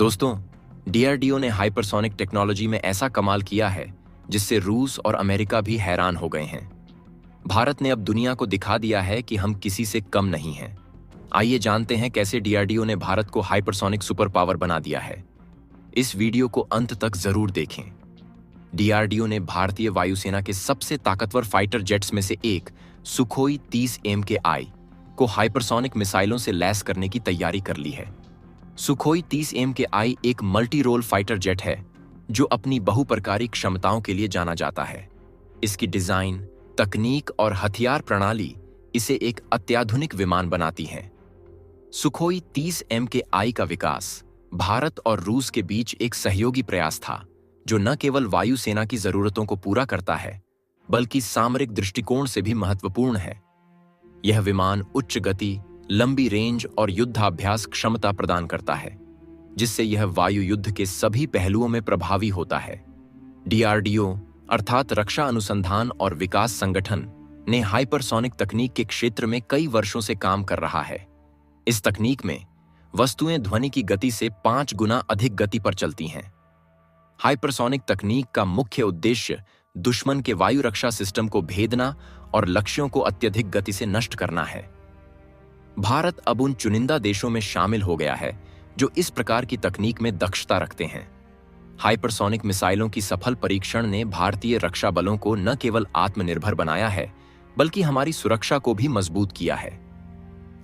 दोस्तों, डीआरडीओ ने hypersonic technology में ऐसा कमाल किया है जिससे रूस और अमेरिका भी हैरान हो गए हैं। भारत ने अब दुनिया को दिखा दिया है कि हम किसी से कम नहीं हैं। आइए जानते हैं कैसे डीआरडीओ ने भारत को हाइपरसोनिक सुपर पावर बना दिया है। इस वीडियो को अंत तक जरूर देखें। डीआरडीओ ने भारतीय वायुसेना के सबसे ताकतवर फाइटर जेट्स में से एक सुखोई 30 MKI को हाइपरसोनिक मिसाइलों से लैस करने की तैयारी कर ली है। सुखोई 30 MKI एक मल्टी रोल फाइटर जेट है जो अपनी बहुप्रकारी क्षमताओं के लिए जाना जाता है। इसकी डिजाइन, तकनीक और हथियार प्रणाली इसे एक अत्याधुनिक विमान बनाती है। सुखोई 30 MKI का विकास भारत और रूस के बीच एक सहयोगी प्रयास था जो न केवल वायुसेना की जरूरतों को पूरा करता है बल्कि सामरिक दृष्टिकोण से भी महत्वपूर्ण है। यह विमान उच्च गति, लंबी रेंज और युद्धाभ्यास क्षमता प्रदान करता है जिससे यह वायु युद्ध के सभी पहलुओं में प्रभावी होता है। डीआरडीओ अर्थात रक्षा अनुसंधान और विकास संगठन ने हाइपरसोनिक तकनीक के क्षेत्र में कई वर्षों से काम कर रहा है। इस तकनीक में वस्तुएं ध्वनि की गति से 5 गुना अधिक गति पर चलती हैं। हाइपरसोनिक तकनीक का मुख्य उद्देश्य दुश्मन के वायु रक्षा सिस्टम को भेदना और लक्ष्यों को अत्यधिक गति से नष्ट करना है। भारत अब उन चुनिंदा देशों में शामिल हो गया है जो इस प्रकार की तकनीक में दक्षता रखते हैं। हाइपरसोनिक मिसाइलों की सफल परीक्षण ने भारतीय रक्षा बलों को न केवल आत्मनिर्भर बनाया है बल्कि हमारी सुरक्षा को भी मजबूत किया है।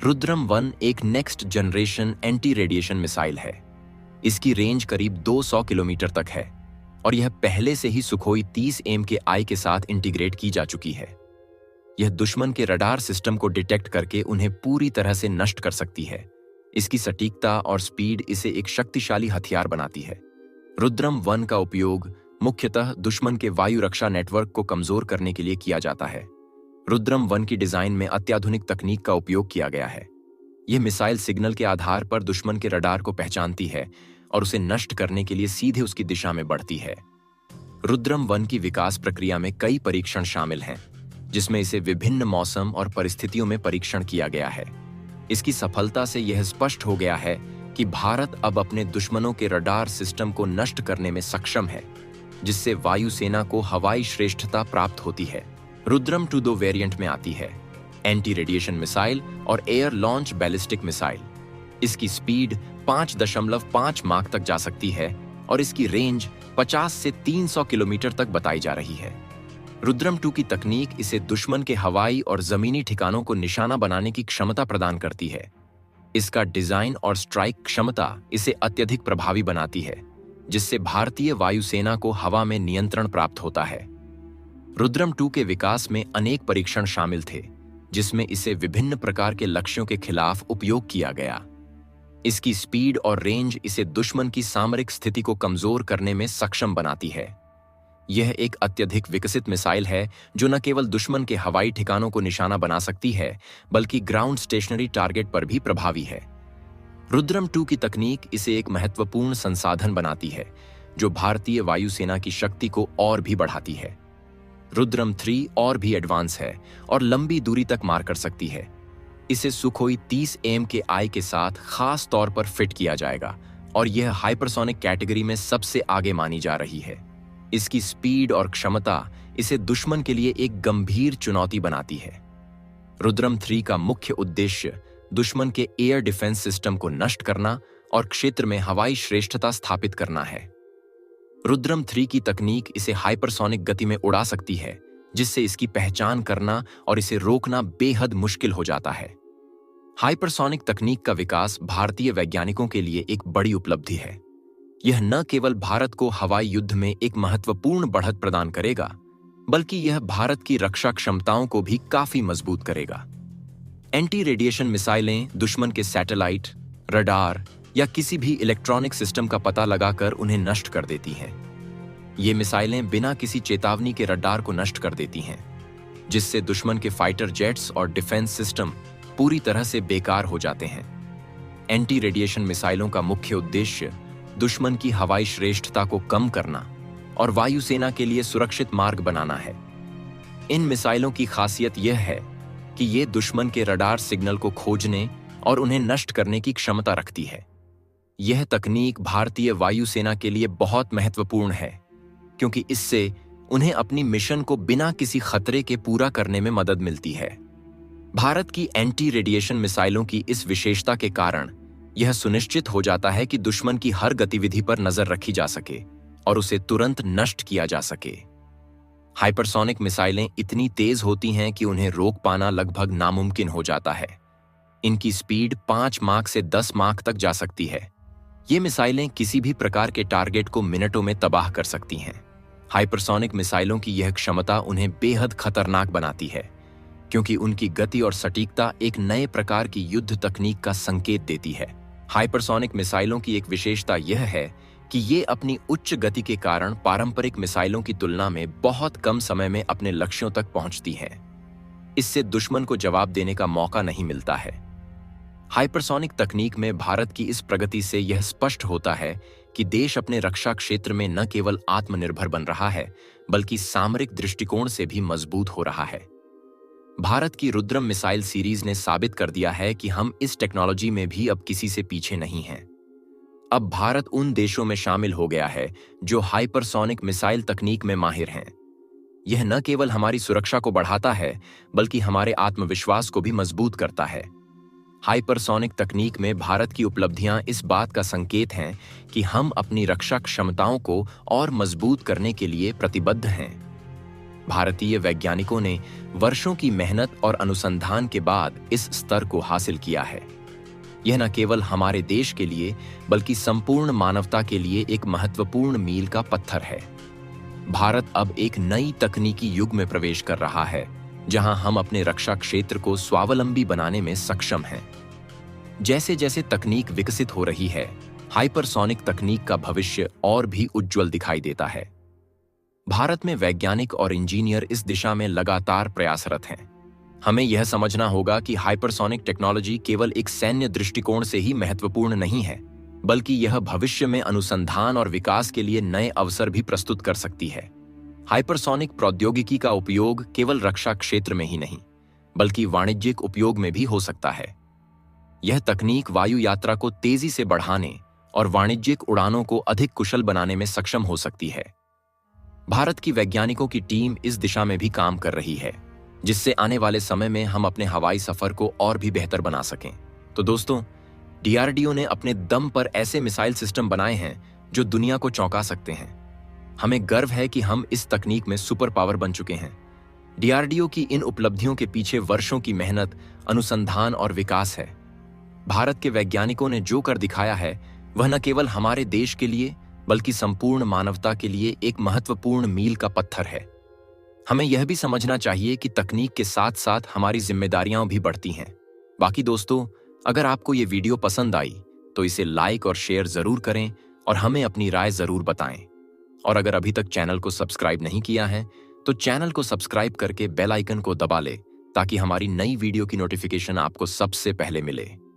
रुद्रम 1 एक next generation anti radiation missile है। इसकी रेंज करीब 200 किलोमीटर तक है और यह पहले से ही सुखोई 30 MKI के साथ इंटीग्रेट की जा चुकी है। यह दुश्मन के रडार सिस्टम को डिटेक्ट करके उन्हें पूरी तरह से नष्ट कर सकती है। इसकी सटीकता और स्पीड इसे एक शक्तिशाली हथियार बनाती है। रुद्रम 1 का उपयोग मुख्यतः दुश्मन के वायु रक्षा नेटवर्क को कमजोर करने के लिए किया जाता है। रुद्रम 1 की डिजाइन में अत्याधुनिक तकनीक का उपयोग किया गया है। यह मिसाइल सिग्नल के आधार पर दुश्मन के रडार को पहचानती है और उसे नष्ट करने के लिए सीधे उसकी दिशा में बढ़ती है। रुद्रम 1 की विकास प्रक्रिया में कई परीक्षण शामिल हैं जिसमें इसे विभिन्न मौसम और परिस्थितियों में परीक्षण किया गया है। इसकी सफलता से यह स्पष्ट हो गया है कि भारत अब अपने दुश्मनों के रडार सिस्टम को नष्ट करने में सक्षम है जिससे वायुसेना को हवाई श्रेष्ठता प्राप्त होती है। रुद्रम 2 2 वेरिएंट में आती है, एंटी रेडिएशन मिसाइल और एयर लॉन्च बैलिस्टिक मिसाइल। इसकी स्पीड 5.5 माक तक जा सकती है और इसकी रेंज 50 से 300 किलोमीटर तक बताई जा रही है। रुद्रम 2 की तकनीक इसे दुश्मन के हवाई और जमीनी ठिकानों को निशाना बनाने की क्षमता प्रदान करती है। इसका डिजाइन और स्ट्राइक क्षमता इसे अत्यधिक प्रभावी बनाती है जिससे भारतीय वायुसेना को हवा में नियंत्रण प्राप्त होता है। रुद्रम 2 के विकास में अनेक परीक्षण शामिल थे जिसमें इसे विभिन्न प्रकार के लक्ष्यों के खिलाफ उपयोग किया गया। इसकी स्पीड और रेंज इसे दुश्मन की सामरिक स्थिति को कमजोर करने में सक्षम बनाती है। यह एक अत्यधिक विकसित मिसाइल है जो न केवल दुश्मन के हवाई ठिकानों को निशाना बना सकती है बल्कि ग्राउंड स्टेशनरी टारगेट पर भी प्रभावी है। रुद्रम 2 की तकनीक इसे एक महत्वपूर्ण संसाधन बनाती है जो भारतीय वायुसेना की शक्ति को और भी बढ़ाती है। रुद्रम 3 और भी एडवांस है और लंबी दूरी तक मार कर सकती है। इसे सुखोई 30 MKI के साथ खास तौर पर फिट किया जाएगा और यह हाइपरसोनिक कैटेगरी में सबसे आगे मानी जा रही है। इसकी स्पीड और क्षमता इसे दुश्मन के लिए एक गंभीर चुनौती बनाती है। रुद्रम 3 का मुख्य उद्देश्य दुश्मन के एयर डिफेंस सिस्टम को नष्ट करना और क्षेत्र में हवाई श्रेष्ठता स्थापित करना है। रुद्रम 3 की तकनीक इसे हाइपरसोनिक गति में उड़ा सकती है जिससे इसकी पहचान करना और इसे रोकना बेहद मुश्किल हो जाता है। हाइपरसोनिक तकनीक का विकास भारतीय वैज्ञानिकों के लिए एक बड़ी उपलब्धि है। यह न केवल भारत को हवाई युद्ध में एक महत्वपूर्ण बढ़त प्रदान करेगा बल्कि यह भारत की रक्षा क्षमताओं को भी काफी मजबूत करेगा। एंटी रेडिएशन मिसाइलें दुश्मन के सैटेलाइट, रडार या किसी भी इलेक्ट्रॉनिक सिस्टम का पता लगाकर उन्हें नष्ट कर देती हैं। ये मिसाइलें बिना किसी चेतावनी के रडार को नष्ट कर देती हैं जिससे दुश्मन के फाइटर जेट्स और डिफेंस सिस्टम पूरी तरह से बेकार हो जाते हैं। एंटी रेडिएशन मिसाइलों का मुख्य उद्देश्य दुश्मन की हवाई श्रेष्ठता को कम करना और वायुसेना के लिए सुरक्षित मार्ग बनाना है। इन मिसाइलों की खासियत यह है कि ये दुश्मन के रडार सिग्नल को खोजने और उन्हें नष्ट करने की क्षमता रखती है। यह तकनीक भारतीय वायुसेना के लिए बहुत महत्वपूर्ण है, क्योंकि इससे उन्हें अपनी मिशन को बिना किसी खतरे के पूरा करने में मदद मिलती है। भारत की एंटी रेडिएशन मिसाइलों की इस विशेषता के कारण यह सुनिश्चित हो जाता है कि दुश्मन की हर गतिविधि पर नजर रखी जा सके और उसे तुरंत नष्ट किया जा सके। हाइपरसोनिक मिसाइलें इतनी तेज होती हैं कि उन्हें रोक पाना लगभग नामुमकिन हो जाता है। इनकी स्पीड 5 माक से 10 माक तक जा सकती है। ये मिसाइलें किसी भी प्रकार के टारगेट को मिनटों में तबाह कर सकती हैं। हाइपरसोनिक मिसाइलों की यह क्षमता उन्हें बेहद खतरनाक बनाती है, क्योंकि उनकी गति और सटीकता एक नए प्रकार की युद्ध तकनीक का संकेत देती है। हाइपरसोनिक मिसाइलों की एक विशेषता यह है कि ये अपनी उच्च गति के कारण पारंपरिक मिसाइलों की तुलना में बहुत कम समय में अपने लक्ष्यों तक पहुंचती हैं। इससे दुश्मन को जवाब देने का मौका नहीं मिलता है। हाइपरसोनिक तकनीक में भारत की इस प्रगति से यह स्पष्ट होता है कि देश अपने रक्षा क्षेत्र में न केवल आत्मनिर्भर बन रहा है, बल्कि सामरिक दृष्टिकोण से भी मजबूत हो रहा है। भारत की रुद्रम मिसाइल सीरीज ने साबित कर दिया है कि हम इस टेक्नोलॉजी में भी अब किसी से पीछे नहीं हैं। अब भारत उन देशों में शामिल हो गया है जो हाइपरसोनिक मिसाइल तकनीक में माहिर हैं। यह न केवल हमारी सुरक्षा को बढ़ाता है, बल्कि हमारे आत्मविश्वास को भी मजबूत करता है। हाइपरसोनिक तकनीक में भारत की उपलब्धियां इस बात का संकेत हैं कि हम अपनी रक्षा क्षमताओं को और मजबूत करने के लिए प्रतिबद्ध हैं। भारतीय वैज्ञानिकों ने वर्षों की मेहनत और अनुसंधान के बाद इस स्तर को हासिल किया है। यह न केवल हमारे देश के लिए, बल्कि संपूर्ण मानवता के लिए एक महत्वपूर्ण मील का पत्थर है। भारत अब एक नई तकनीकी युग में प्रवेश कर रहा है, जहां हम अपने रक्षा क्षेत्र को स्वावलंबी बनाने में सक्षम हैं। जैसे जैसे तकनीक विकसित हो रही है, हाइपरसोनिक तकनीक का भविष्य और भी उज्जवल दिखाई देता है। भारत में वैज्ञानिक और इंजीनियर इस दिशा में लगातार प्रयासरत हैं। हमें यह समझना होगा कि हाइपरसोनिक टेक्नोलॉजी केवल एक सैन्य दृष्टिकोण से ही महत्वपूर्ण नहीं है, बल्कि यह भविष्य में अनुसंधान और विकास के लिए नए अवसर भी प्रस्तुत कर सकती है। हाइपरसोनिक प्रौद्योगिकी का उपयोग केवल रक्षा क्षेत्र में ही नहीं, बल्कि वाणिज्यिक उपयोग में भी हो सकता है। यह तकनीक वायु यात्रा को तेजी से बढ़ाने और वाणिज्यिक उड़ानों को अधिक कुशल बनाने में सक्षम हो सकती है। भारत की वैज्ञानिकों की टीम इस दिशा में भी काम कर रही है, जिससे आने वाले समय में हम अपने हवाई सफर को और भी बेहतर बना सकें। तो दोस्तों, डीआरडीओ ने अपने दम पर ऐसे मिसाइल सिस्टम बनाए हैं जो दुनिया को चौंका सकते हैं। हमें गर्व है कि हम इस तकनीक में सुपर पावर बन चुके हैं। डीआरडीओ की इन उपलब्धियों के पीछे वर्षों की मेहनत, अनुसंधान और विकास है। भारत के वैज्ञानिकों ने जो कर दिखाया है, वह न केवल हमारे देश के लिए, बल्कि संपूर्ण मानवता के लिए एक महत्वपूर्ण मील का पत्थर है। हमें यह भी समझना चाहिए कि तकनीक के साथ साथ हमारी जिम्मेदारियां भी बढ़ती हैं। बाकी दोस्तों, अगर आपको ये वीडियो पसंद आई तो इसे लाइक और शेयर जरूर करें और हमें अपनी राय जरूर बताएं। और अगर अभी तक चैनल को सब्सक्राइब नहीं किया है तो चैनल को सब्सक्राइब करके बेल आइकन को दबा ले, ताकि हमारी नई वीडियो की नोटिफिकेशन आपको सबसे पहले मिले।